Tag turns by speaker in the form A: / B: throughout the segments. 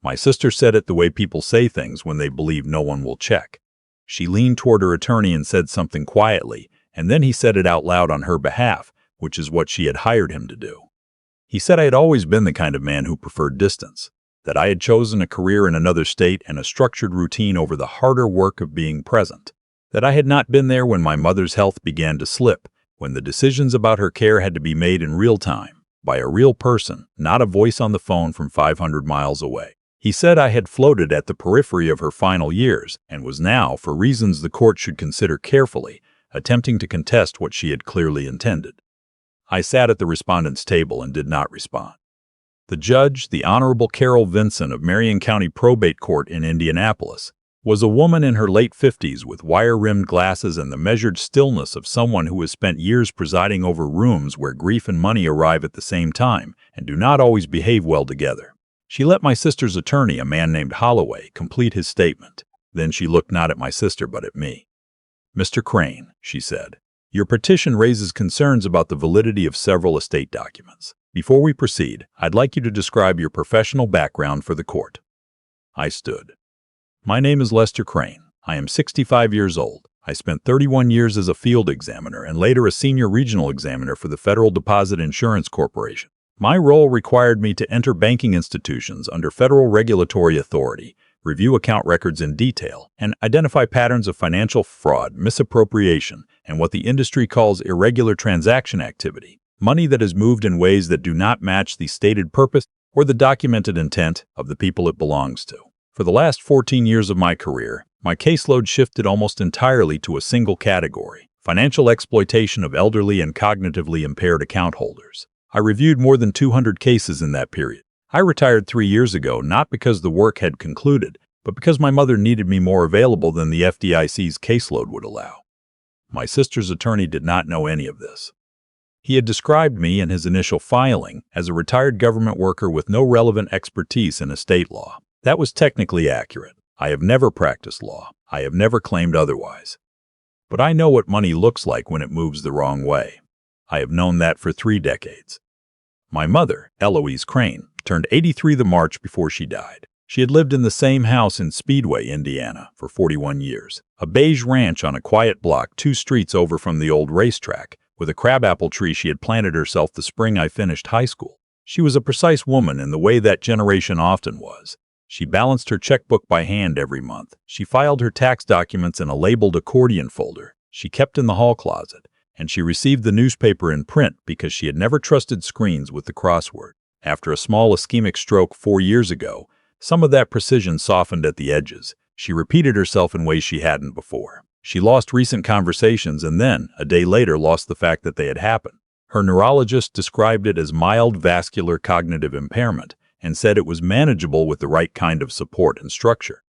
A: My sister said it the way people say things when they believe no one will check. She leaned toward her attorney and said something quietly, and then he said it out loud on her behalf, which is what she had hired him to do. He said I had always been the kind of man who preferred distance, that I had chosen a career in another state and a structured routine over the harder work of being present, that I had not been there when my mother's health began to slip, when the decisions about her care had to be made in real time, by a real person, not a voice on the phone from 500 miles away. He said I had floated at the periphery of her final years and was now, for reasons the court should consider carefully, attempting to contest what she had clearly intended. I sat at the respondent's table and did not respond. The judge, the Honorable Carol Vinson of Marion County Probate Court in Indianapolis, was a woman in her late 50s with wire-rimmed glasses and the measured stillness of someone who has spent years presiding over rooms where grief and money arrive at the same time and do not always behave well together. She let my sister's attorney, a man named Holloway, complete his statement. Then she looked not at my sister but at me. "Mr. Crane," she said, "your petition raises concerns about the validity of several estate documents. Before we proceed, I'd like you to describe your professional background for the court." I stood. "My name is Lester Crane. I am 65 years old. I spent 31 years as a field examiner and later a senior regional examiner for the Federal Deposit Insurance Corporation. My role required me to enter banking institutions under federal regulatory authority, review account records in detail, and identify patterns of financial fraud, misappropriation, and what the industry calls irregular transaction activity, money that is moved in ways that do not match the stated purpose or the documented intent of the people it belongs to. For the last 14 years of my career, my caseload shifted almost entirely to a single category: financial exploitation of elderly and cognitively impaired account holders. I reviewed more than 200 cases in that period. I retired 3 years ago not because the work had concluded, but because my mother needed me more available than the FDIC's caseload would allow. My sister's attorney did not know any of this. He had described me in his initial filing as a retired government worker with no relevant expertise in estate law. That was technically accurate. I have never practiced law. I have never claimed otherwise. But I know what money looks like when it moves the wrong way. I have known that for 3 decades. My mother, Eloise Crane, turned 83 the March before she died. She had lived in the same house in Speedway, Indiana, for 41 years, a beige ranch on a quiet block 2 streets over from the old racetrack, with a crabapple tree she had planted herself the spring I finished high school. She was a precise woman in the way that generation often was. She balanced her checkbook by hand every month. She filed her tax documents in a labeled accordion folder she kept in the hall closet, and she received the newspaper in print because she had never trusted screens with the crossword. After a small ischemic stroke 4 years ago, some of that precision softened at the edges. She repeated herself in ways she hadn't before. She lost recent conversations and then, a day later, lost the fact that they had happened. Her neurologist described it as mild vascular cognitive impairment and said it was manageable with the right kind of support and structure.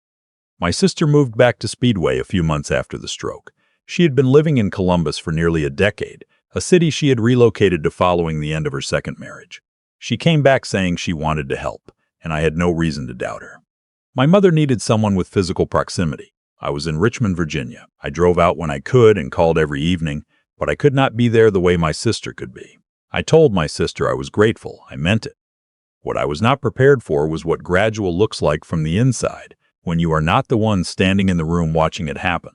A: My sister moved back to Speedway a few months after the stroke. She had been living in Columbus for nearly a decade, a city she had relocated to following the end of her second marriage. She came back saying she wanted to help, and I had no reason to doubt her. My mother needed someone with physical proximity. I was in Richmond, Virginia. I drove out when I could and called every evening, but I could not be there the way my sister could be. I told my sister I was grateful. I meant it. What I was not prepared for was what gradual looks like from the inside when you are not the one standing in the room watching it happen.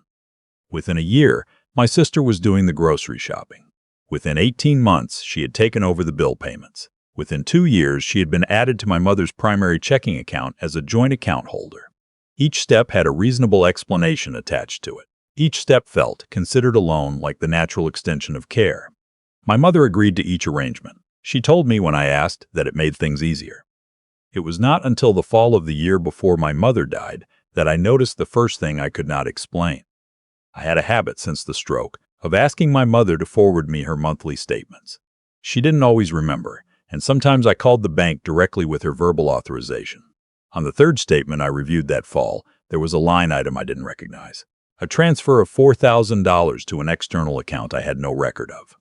A: Within a year, my sister was doing the grocery shopping. Within 18 months, she had taken over the bill payments. Within 2 years, she had been added to my mother's primary checking account as a joint account holder. Each step had a reasonable explanation attached to it. Each step felt, considered alone, like the natural extension of care. My mother agreed to each arrangement. She told me when I asked that it made things easier. It was not until the fall of the year before my mother died that I noticed the first thing I could not explain. I had a habit since the stroke of asking my mother to forward me her monthly statements. She didn't always remember, and sometimes I called the bank directly with her verbal authorization. On the 3rd statement I reviewed that fall, there was a line item I didn't recognize. A transfer of $4,000 to an external account I had no record of.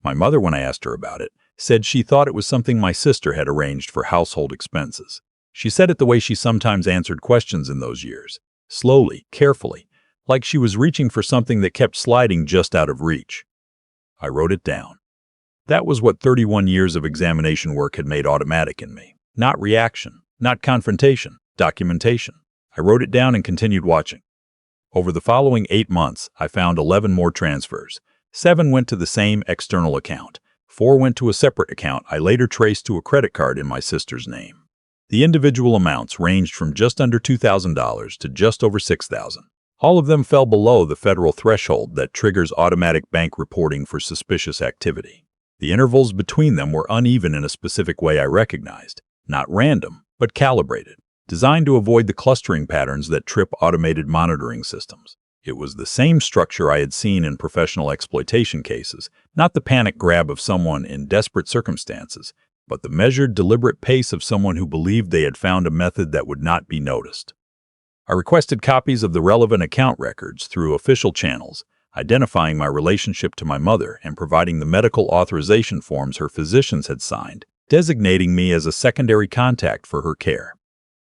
A: My mother, when I asked her about it, said she thought it was something my sister had arranged for household expenses. She said it the way she sometimes answered questions in those years, slowly, carefully, like she was reaching for something that kept sliding just out of reach. I wrote it down. That was what 31 years of examination work had made automatic in me. Not reaction, Not confrontation, documentation. I wrote it down and continued watching. Over the following 8 months, I found 11 more transfers. 7 went to the same external account. 4 went to a separate account I later traced to a credit card in my sister's name. The individual amounts ranged from just under $2,000 to just over $6,000. All of them fell below the federal threshold that triggers automatic bank reporting for suspicious activity. The intervals between them were uneven in a specific way I recognized, not random, but calibrated, designed to avoid the clustering patterns that trip automated monitoring systems. It was the same structure I had seen in professional exploitation cases, not the panic grab of someone in desperate circumstances, but the measured, deliberate pace of someone who believed they had found a method that would not be noticed. I requested copies of the relevant account records through official channels, identifying my relationship to my mother and providing the medical authorization forms her physicians had signed, designating me as a secondary contact for her care.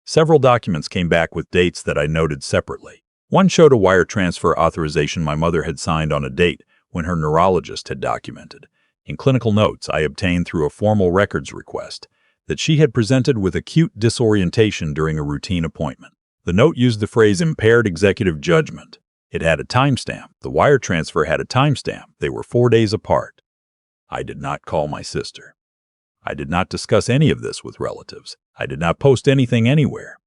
A: Several documents came back with dates that I noted separately. One showed a wire transfer authorization my mother had signed on a date when her neurologist had documented, in clinical notes I obtained through a formal records request, that she had presented with acute disorientation during a routine appointment. The note used the phrase impaired executive judgment. It had a timestamp. The wire transfer had a timestamp. They were 4 days apart. I did not call my sister. I did not discuss any of this with relatives. I did not post anything anywhere.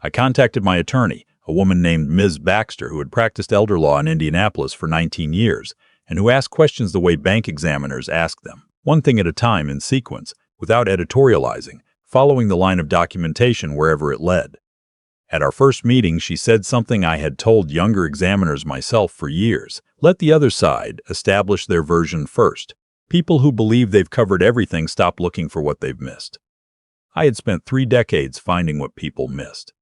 A: I contacted my attorney, a woman named Ms. Baxter who had practiced elder law in Indianapolis for 19 years and who asked questions the way bank examiners ask them, one thing at a time in sequence, without editorializing, following the line of documentation wherever it led. At our first meeting, she said something I had told younger examiners myself for years. Let the other side establish their version first. People who believe they've covered everything stop looking for what they've missed. I had spent 3 decades finding what people missed.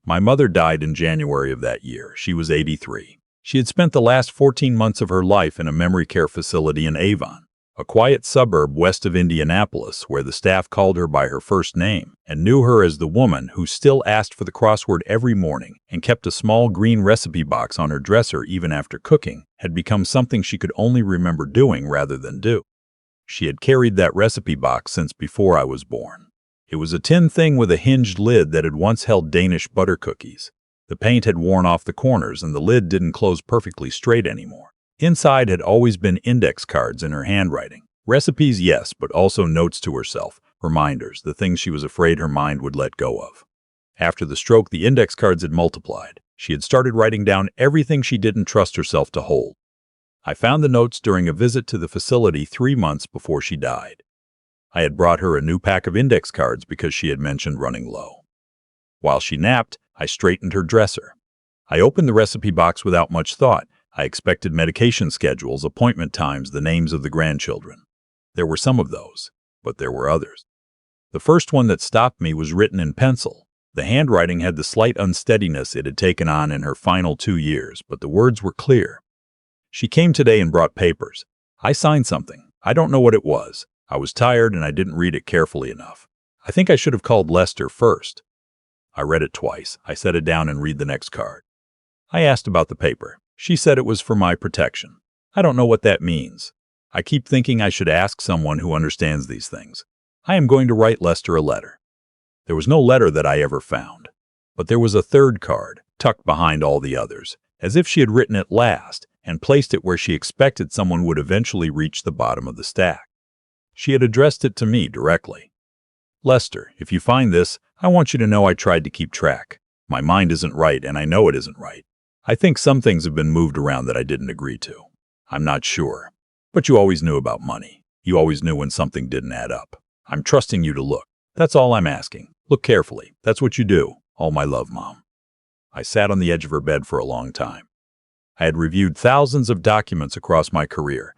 A: My mother died in January of that year. She was 83. She had spent the last 14 months of her life in a memory care facility in Avon, a quiet suburb west of Indianapolis where the staff called her by her first name and knew her as the woman who still asked for the crossword every morning and kept a small green recipe box on her dresser even after cooking, had become something she could only remember doing rather than do. She had carried that recipe box since before I was born. It was a tin thing with a hinged lid that had once held Danish butter cookies. The paint had worn off the corners and the lid didn't close perfectly straight anymore. Inside had always been index cards in her handwriting. Recipes, yes, but also notes to herself, reminders, the things she was afraid her mind would let go of. After the stroke, the index cards had multiplied. She had started writing down everything she didn't trust herself to hold. I found the notes during a visit to the facility 3 months before she died. I had brought her a new pack of index cards because she had mentioned running low. While she napped, I straightened her dresser. I opened the recipe box without much thought. I expected medication schedules, appointment times, the names of the grandchildren. There were some of those, but there were others. The first one that stopped me was written in pencil. The handwriting had the slight unsteadiness it had taken on in her final 2 years, but the words were clear. She came today and brought papers. I signed something. I don't know what it was. I was tired and I didn't read it carefully enough. I think I should have called Lester first. I read it twice. I set it down and read the next card. I asked about the paper. She said it was for my protection. I don't know what that means. I keep thinking I should ask someone who understands these things. I am going to write Lester a letter. There was no letter that I ever found. But there was a third card, tucked behind all the others, as if she had written it last and placed it where she expected someone would eventually reach the bottom of the stack. She had addressed it to me directly. Lester, if you find this, I want you to know I tried to keep track. My mind isn't right, and I know it isn't right. I think some things have been moved around that I didn't agree to. I'm not sure. But you always knew about money. You always knew when something didn't add up. I'm trusting you to look. That's all I'm asking. Look carefully. That's what you do. All my love, Mom. I sat on the edge of her bed for a long time. I had reviewed thousands of documents across my career.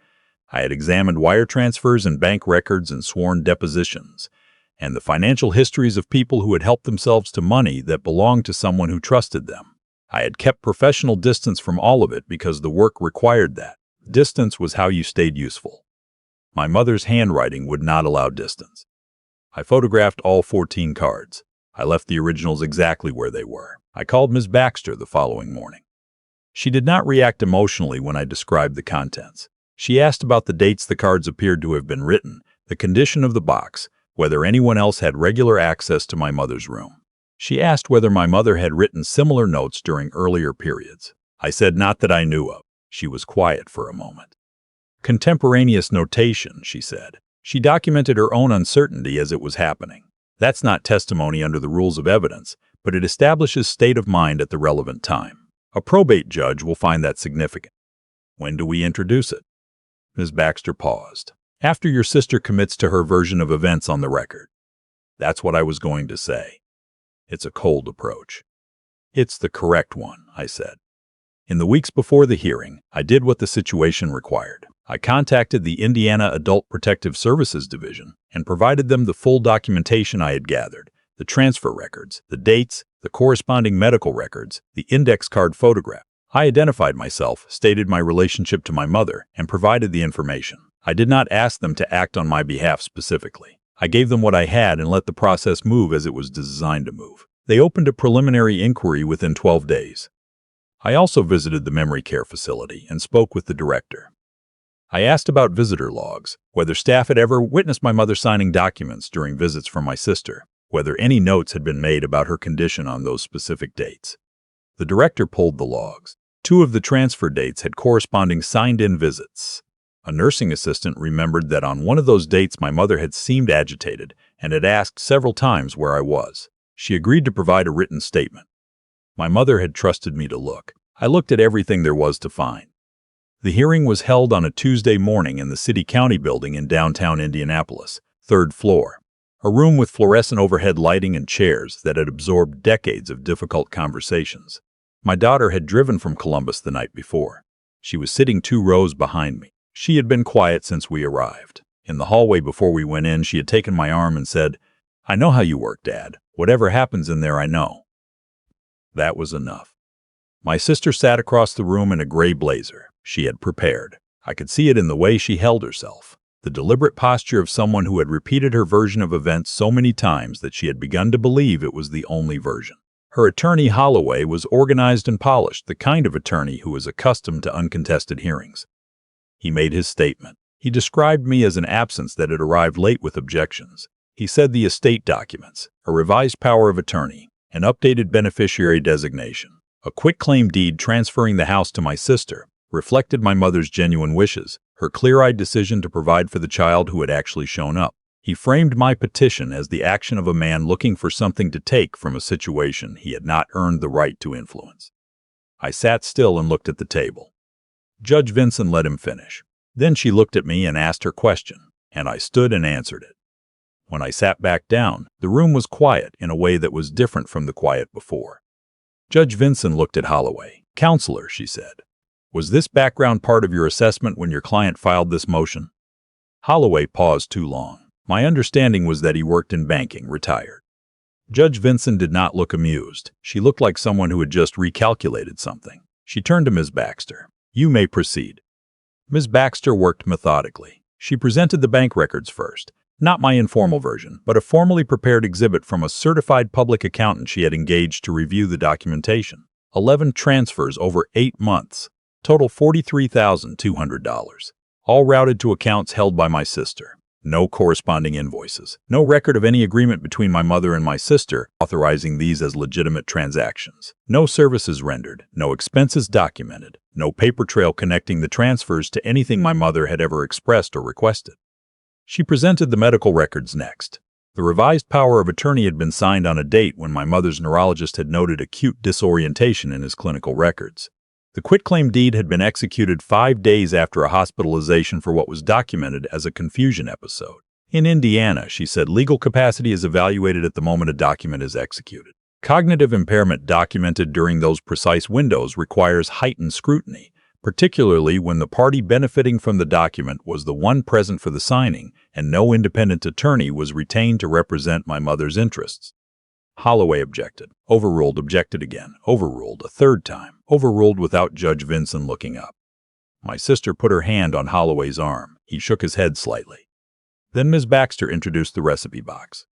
A: I had examined wire transfers and bank records and sworn depositions, and the financial histories of people who had helped themselves to money that belonged to someone who trusted them. I had kept professional distance from all of it because the work required that. Distance was how you stayed useful. My mother's handwriting would not allow distance. I photographed all 14 cards. I left the originals exactly where they were. I called Ms. Baxter the following morning. She did not react emotionally when I described the contents. She asked about the dates the cards appeared to have been written, the condition of the box, whether anyone else had regular access to my mother's room. She asked whether my mother had written similar notes during earlier periods. I said not that I knew of. She was quiet for a moment. Contemporaneous notation, she said. She documented her own uncertainty as it was happening. That's not testimony under the rules of evidence, but it establishes state of mind at the relevant time. A probate judge will find that significant. When do we introduce it? Ms. Baxter paused. After your sister commits to her version of events on the record. That's what I was going to say. It's a cold approach. It's the correct one, I said. In the weeks before the hearing, I did what the situation required. I contacted the Indiana Adult Protective Services Division and provided them the full documentation I had gathered, the transfer records, the dates, the corresponding medical records, the index card photograph. I identified myself, stated my relationship to my mother, and provided the information. I did not ask them to act on my behalf specifically. I gave them what I had and let the process move as it was designed to move. They opened a preliminary inquiry within 12 days. I also visited the memory care facility and spoke with the director. I asked about visitor logs, whether staff had ever witnessed my mother signing documents during visits from my sister, whether any notes had been made about her condition on those specific dates. The director pulled the logs. 2 of the transfer dates had corresponding signed-in visits. A nursing assistant remembered that on one of those dates my mother had seemed agitated and had asked several times where I was. She agreed to provide a written statement. My mother had trusted me to look. I looked at everything there was to find. The hearing was held on a Tuesday morning in the City-County building in downtown Indianapolis, 3rd floor, a room with fluorescent overhead lighting and chairs that had absorbed decades of difficult conversations. My daughter had driven from Columbus the night before. She was sitting 2 rows behind me. She had been quiet since we arrived. In the hallway before we went in, she had taken my arm and said, "I know how you work, Dad. Whatever happens in there, I know." That was enough. My sister sat across the room in a gray blazer. She had prepared. I could see it in the way she held herself, the deliberate posture of someone who had repeated her version of events so many times that she had begun to believe it was the only version. Her attorney, Holloway, was organized and polished, the kind of attorney who was accustomed to uncontested hearings. He made his statement. He described me as an absence that had arrived late with objections. He said the estate documents, a revised power of attorney, an updated beneficiary designation, a quitclaim deed transferring the house to my sister, reflected my mother's genuine wishes, her clear-eyed decision to provide for the child who had actually shown up. He framed my petition as the action of a man looking for something to take from a situation he had not earned the right to influence. I sat still and looked at the table. Judge Vinson let him finish. Then she looked at me and asked her question, and I stood and answered it. When I sat back down, the room was quiet in a way that was different from the quiet before. Judge Vinson looked at Holloway. "Counselor," she said, "was this background part of your assessment when your client filed this motion?" Holloway paused too long. My understanding was that he worked in banking, retired. Judge Vinson did not look amused. She looked like someone who had just recalculated something. She turned to Ms. Baxter. "You may proceed." Ms. Baxter worked methodically. She presented the bank records first. Not my informal version, but a formally prepared exhibit from a certified public accountant she had engaged to review the documentation. 11 transfers over 8 months. Total $43,200. All routed to accounts held by my sister. No corresponding invoices. No record of any agreement between my mother and my sister authorizing these as legitimate transactions. No services rendered. No expenses documented. No paper trail connecting the transfers to anything my mother had ever expressed or requested. She presented the medical records next. The revised power of attorney had been signed on a date when my mother's neurologist had noted acute disorientation in his clinical records. The quitclaim deed had been executed 5 days after a hospitalization for what was documented as a confusion episode. In Indiana, she said, legal capacity is evaluated at the moment a document is executed. Cognitive impairment documented during those precise windows requires heightened scrutiny, particularly when the party benefiting from the document was the one present for the signing and no independent attorney was retained to represent my mother's interests. Holloway objected, overruled, objected again, overruled a 3rd time, overruled without Judge Vinson looking up. My sister put her hand on Holloway's arm. He shook his head slightly. Then Ms. Baxter introduced the recipe box.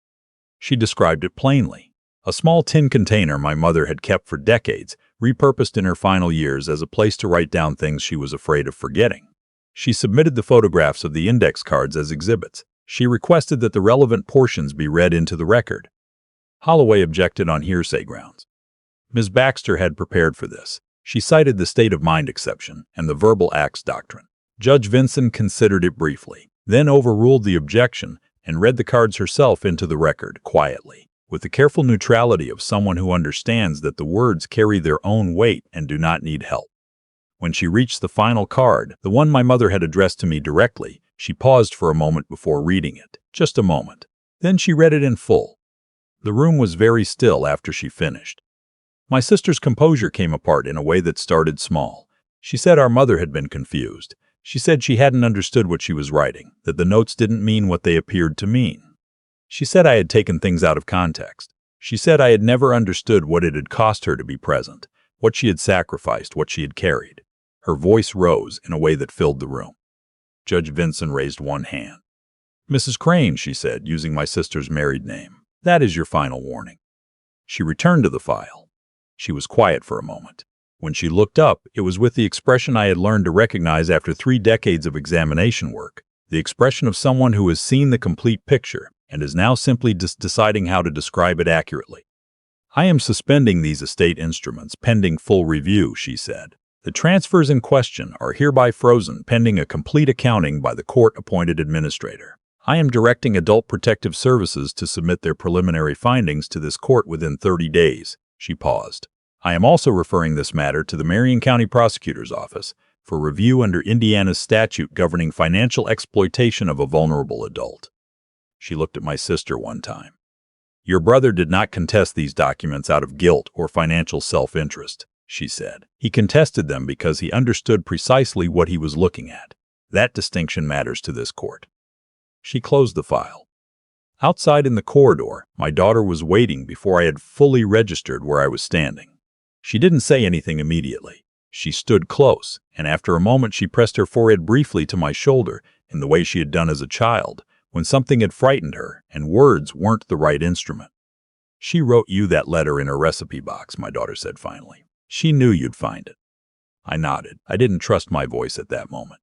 A: She described it plainly. A small tin container my mother had kept for decades, repurposed in her final years as a place to write down things she was afraid of forgetting. She submitted the photographs of the index cards as exhibits. She requested that the relevant portions be read into the record. Holloway objected on hearsay grounds. Ms. Baxter had prepared for this. She cited the state of mind exception and the verbal acts doctrine. Judge Vinson considered it briefly, then overruled the objection and read the cards herself into the record quietly, with the careful neutrality of someone who understands that the words carry their own weight and do not need help. When she reached the final card, the one my mother had addressed to me directly, she paused for a moment before reading it. Just a moment. Then she read it in full. The room was very still after she finished. My sister's composure came apart in a way that started small. She said our mother had been confused. She said she hadn't understood what she was writing, that the notes didn't mean what they appeared to mean. She said I had taken things out of context. She said I had never understood what it had cost her to be present, what she had sacrificed, what she had carried. Her voice rose in a way that filled the room. Judge Vinson raised one hand. "Mrs. Crane," she said, using my sister's married name, "that is your final warning." She returned to the file. She was quiet for a moment. When she looked up, it was with the expression I had learned to recognize after 3 decades of examination work, the expression of someone who has seen the complete picture and is now simply deciding how to describe it accurately. "I am suspending these estate instruments pending full review," she said. "The transfers in question are hereby frozen pending a complete accounting by the court-appointed administrator. I am directing Adult Protective Services to submit their preliminary findings to this court within 30 days. She paused. "I am also referring this matter to the Marion County Prosecutor's Office for review under Indiana's statute governing financial exploitation of a vulnerable adult." She looked at my sister one time. "Your brother did not contest these documents out of guilt or financial self-interest," she said. "He contested them because he understood precisely what he was looking at. That distinction matters to this court." She closed the file. Outside in the corridor, my daughter was waiting before I had fully registered where I was standing. She didn't say anything immediately. She stood close, and after a moment she pressed her forehead briefly to my shoulder in the way she had done as a child, when something had frightened her and words weren't the right instrument. "She wrote you that letter in her recipe box," my daughter said finally. "She knew you'd find it." I nodded. I didn't trust my voice at that moment.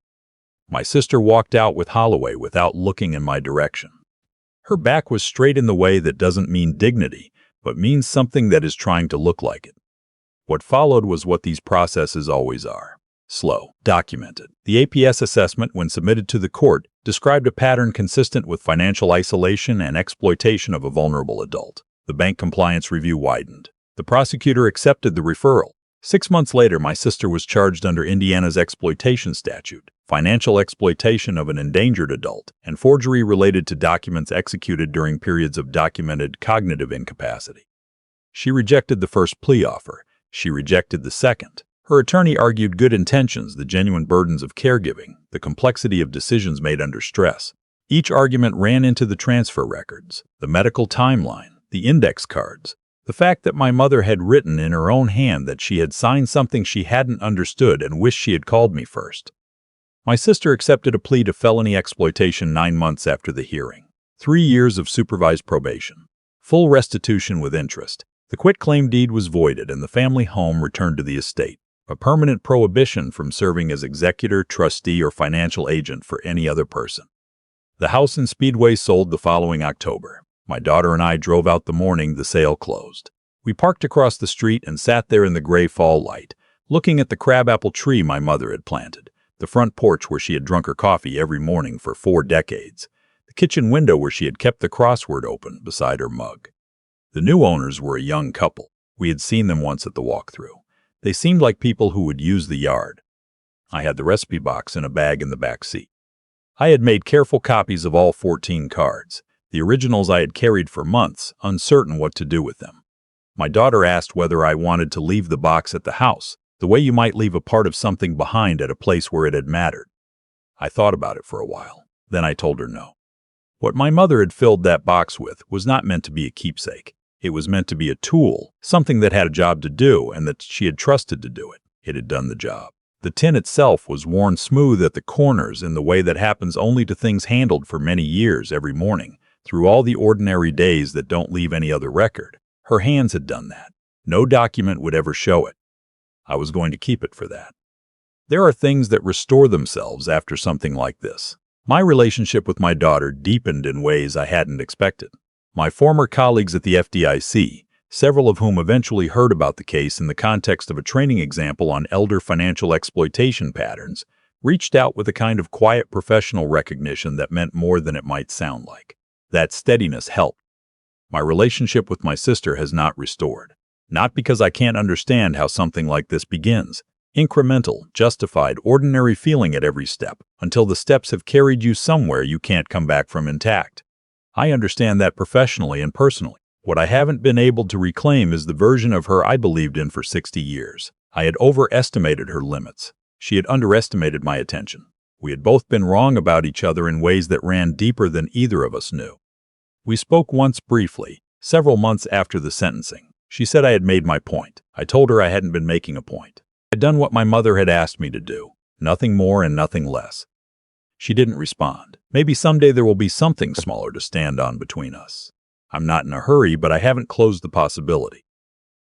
A: My sister walked out with Holloway without looking in my direction. Her back was straight in the way that doesn't mean dignity, but means something that is trying to look like it. What followed was what these processes always are. Slow, documented. The APS assessment, when submitted to the court, described a pattern consistent with financial isolation and exploitation of a vulnerable adult. The bank compliance review widened. The prosecutor accepted the referral. 6 months later, my sister was charged under Indiana's exploitation statute, financial exploitation of an endangered adult, and forgery related to documents executed during periods of documented cognitive incapacity. She rejected the first plea offer. She rejected the second. Her attorney argued good intentions, the genuine burdens of caregiving, the complexity of decisions made under stress. Each argument ran into the transfer records, the medical timeline, the index cards, the fact that my mother had written in her own hand that she had signed something she hadn't understood and wished she had called me first. My sister accepted a plea to felony exploitation 9 months after the hearing. 3 years of supervised probation. Full restitution with interest. The quitclaim deed was voided and the family home returned to the estate. A permanent prohibition from serving as executor, trustee, or financial agent for any other person. The house in Speedway sold the following October. My daughter and I drove out the morning the sale closed. We parked across the street and sat there in the gray fall light, looking at the crabapple tree my mother had planted, the front porch where she had drunk her coffee every morning for 4 decades, the kitchen window where she had kept the crossword open beside her mug. The new owners were a young couple. We had seen them once at the walkthrough. They seemed like people who would use the yard. I had the recipe box in a bag in the back seat. I had made careful copies of all 14 cards. The originals I had carried for months, uncertain what to do with them. My daughter asked whether I wanted to leave the box at the house, the way you might leave a part of something behind at a place where it had mattered. I thought about it for a while. Then I told her no. What my mother had filled that box with was not meant to be a keepsake. It was meant to be a tool, something that had a job to do and that she had trusted to do it. It had done the job. The tin itself was worn smooth at the corners in the way that happens only to things handled for many years every morning, through all the ordinary days that don't leave any other record. Her hands had done that. No document would ever show it. I was going to keep it for that. There are things that restore themselves after something like this. My relationship with my daughter deepened in ways I hadn't expected. My former colleagues at the FDIC, several of whom eventually heard about the case in the context of a training example on elder financial exploitation patterns, reached out with a kind of quiet professional recognition that meant more than it might sound like. That steadiness helped. My relationship with my sister has not restored. Not because I can't understand how something like this begins. Incremental, justified, ordinary feeling at every step, until the steps have carried you somewhere you can't come back from intact. I understand that professionally and personally. What I haven't been able to reclaim is the version of her I believed in for 60 years. I had overestimated her limits. She had underestimated my attention. We had both been wrong about each other in ways that ran deeper than either of us knew. We spoke once briefly, several months after the sentencing. She said I had made my point. I told her I hadn't been making a point. I had done what my mother had asked me to do. Nothing more and nothing less. She didn't respond. Maybe someday there will be something smaller to stand on between us. I'm not in a hurry, but I haven't closed the possibility.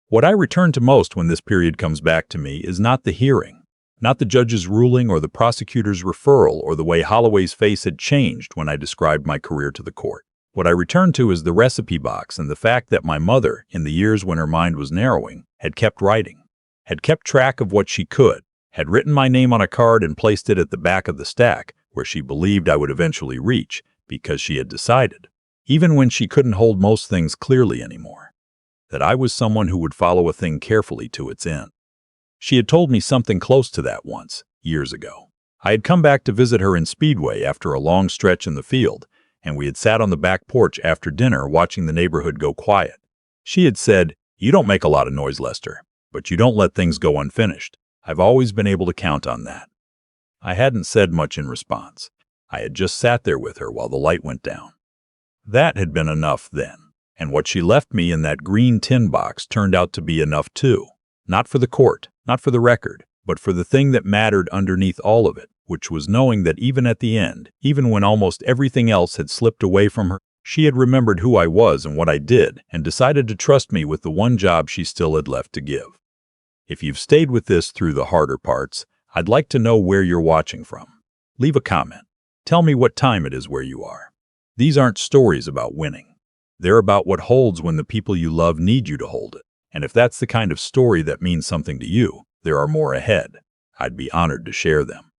A: What I return to most when this period comes back to me is not the hearing, not the judge's ruling or the prosecutor's referral or the way Holloway's face had changed when I described my career to the court. What I return to is the recipe box and the fact that my mother, in the years when her mind was narrowing, had kept writing, had kept track of what she could, had written my name on a card and placed it at the back of the stack where she believed I would eventually reach because she had decided, even when she couldn't hold most things clearly anymore, that I was someone who would follow a thing carefully to its end. She had told me something close to that once, years ago. I had come back to visit her in Speedway after a long stretch in the field, and we had sat on the back porch after dinner watching the neighborhood go quiet. She had said, "You don't make a lot of noise, Lester, but you don't let things go unfinished. I've always been able to count on that." I hadn't said much in response. I had just sat there with her while the light went down. That had been enough then, and what she left me in that green tin box turned out to be enough too. Not for the court, not for the record, but for the thing that mattered underneath all of it, which was knowing that even at the end, even when almost everything else had slipped away from her, she had remembered who I was and what I did and decided to trust me with the one job she still had left to give. If you've stayed with this through the harder parts, I'd like to know where you're watching from. Leave a comment. Tell me what time it is where you are. These aren't stories about winning. They're about what holds when the people you love need you to hold it. And if that's the kind of story that means something to you, there are more ahead. I'd be honored to share them.